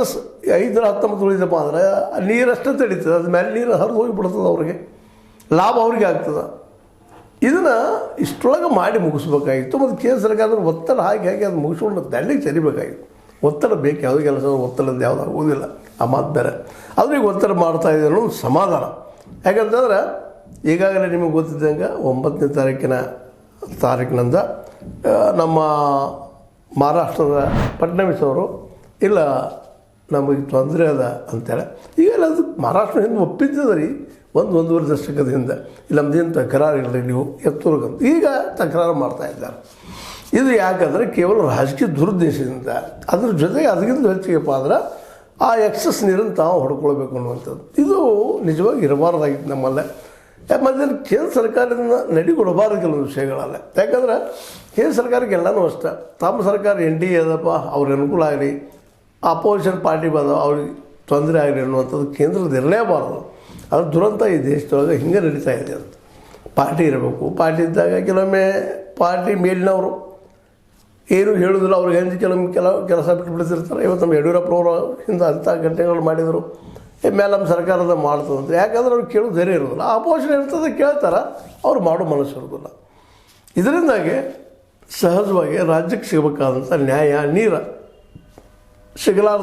5-19 ಉಳಿದಪ್ಪ ಅಂದ್ರೆ ನೀರಷ್ಟು ತಡೀತದೆ, ಅದ ಮೇಲೆ ನೀರು ಹರಿದು ಹೋಗಿಬಿಡ್ತದೆ, ಅವ್ರಿಗೆ ಲಾಭ ಅವ್ರಿಗೆ ಆಗ್ತದೆ. ಇದನ್ನು ಇಷ್ಟೊಳಗೆ ಮಾಡಿ ಮುಗಿಸ್ಬೇಕಾಗಿತ್ತು. ಮತ್ತು ಕೇಂದ್ರ ಸರ್ಕಾರದ ಒತ್ತಡ ಹಾಕಿ ಅದು ಮುಗಿಸ್ಕೊಂಡು ದಂಡಿಗೆ ಸರಿಬೇಕಾಗಿತ್ತು. ಒತ್ತಡ ಬೇಕು, ಯಾವುದೇ ಕೆಲಸ ಒತ್ತಡದಿಂದ ಯಾವುದು ಆಗೋದಿಲ್ಲ, ಆ ಮಾತು ಬೇರೆ. ಅವ್ರಿಗೆ ಒತ್ತಡ ಮಾಡ್ತಾಯಿದೆ ಅನ್ನೋದು ಸಮಾಧಾನ. ಯಾಕಂತಂದ್ರೆ ಈಗಾಗಲೇ ನಿಮಗೆ ಗೊತ್ತಿದ್ದಂಗೆ 9ನೇ ತಾರೀಕಿನಿಂದ ನಮ್ಮ ಮಹಾರಾಷ್ಟ್ರದ ಫಡ್ನವೀಸ್ ಅವರು ಇಲ್ಲ ನಮಗೆ ತೊಂದರೆ ಅದ ಅಂತೇಳಿ ಈಗೆಲ್ಲ ಅದು ಮಹಾರಾಷ್ಟ್ರ ಹಿಂದೆ ಒಪ್ಪಿದ್ದದ ರೀ 1-1.5 ದಶಕದ ಹಿಂದೆ. ಇಲ್ಲ ನಮ್ದೇನು ತಕರಾರು ಇಲ್ಲರಿ ನೀವು ಎತ್ತುರ್ಗಂತ ಈಗ ತಕರಾರು ಮಾಡ್ತಾಯಿದ್ದಾರೆ. ಇದು ಯಾಕಂದರೆ ಕೇವಲ ರಾಜಕೀಯ ದುರುದ್ದೇಶದಿಂದ, ಅದ್ರ ಜೊತೆಗೆ ಅದಕ್ಕಿಂತ ಹೆಚ್ಚಿಗೆಪ್ಪ ಅಂದ್ರೆ ಆ ಎಕ್ಸಸ್ ನೀರನ್ನು ತಾವು ಹೊಡ್ಕೊಳ್ಬೇಕು ಅನ್ನುವಂಥದ್ದು. ಇದು ನಿಜವಾಗಿ ಇರಬಾರ್ದಾಗಿತ್ತು ನಮ್ಮಲ್ಲೇ. ಮತ್ತು ಕೇಂದ್ರ ಸರ್ಕಾರದಿಂದ ನಡಿಕೊಡಬಾರ್ದು ಕೆಲವು ವಿಷಯಗಳಲ್ಲ. ಯಾಕಂದ್ರೆ ಕೇಂದ್ರ ಸರ್ಕಾರಕ್ಕೆ ಎಲ್ಲನೂ ಅಷ್ಟೇ. ತಮ್ಮ ಸರ್ಕಾರ NDA ಅದಪ್ಪ, ಅವ್ರಿಗೆ ಅನುಕೂಲ ಆಗಲಿ, ಅಪೋಸಿಷನ್ ಪಾರ್ಟಿ ಬಂದ ಅವ್ರಿಗೆ ತೊಂದರೆ ಆಗಲಿ ಅನ್ನುವಂಥದ್ದು ಕೇಂದ್ರದ ಇರಲೇಬಾರ್ದು. ಅದು ದುರಂತ ಈ ದೇಶದೊಳಗೆ ಹಿಂಗೆ ನಡೀತಾ ಇದೆ ಅಂತ. ಪಾರ್ಟಿ ಇರಬೇಕು. ಪಾರ್ಟಿ ಇದ್ದಾಗ ಕೆಲವೊಮ್ಮೆ ಪಾರ್ಟಿ ಮೇಲಿನವರು ಏನು ಹೇಳೋದಿಲ್ಲ, ಅವ್ರಿಗೆ ಹಂಚಿ ಕೆಲಸ ಬಿಟ್ಟು ಬಿಡ್ತಿರ್ತಾರೆ. ಇವತ್ತು ನಮ್ಮ ಯಡಿಯೂರಪ್ಪನವರು ಹಿಂದೆ ಅಂಥ ಘಟನೆಗಳು ಮಾಡಿದರು, ಮೇಲೆ ನಮ್ಮ ಸರ್ಕಾರದ ಮಾಡ್ತದಂತೆ. ಯಾಕಂದ್ರೆ ಅವ್ರಿಗೆ ಕೇಳೋದು ಧೈರ್ಯ ಇರೋದಿಲ್ಲ. ಅಪೋಸಿಷನ್ ಇರ್ತದೆ, ಕೇಳ್ತಾರೆ, ಅವ್ರು ಮಾಡೋ ಮನಸ್ಸು ಇರೋದಿಲ್ಲ. ಇದರಿಂದಾಗಿ ಸಹಜವಾಗಿ ರಾಜ್ಯಕ್ಕೆ ಸಿಗಬೇಕಾದಂಥ ನ್ಯಾಯ ನೀರು ಸಿಗಲಾರ್ದ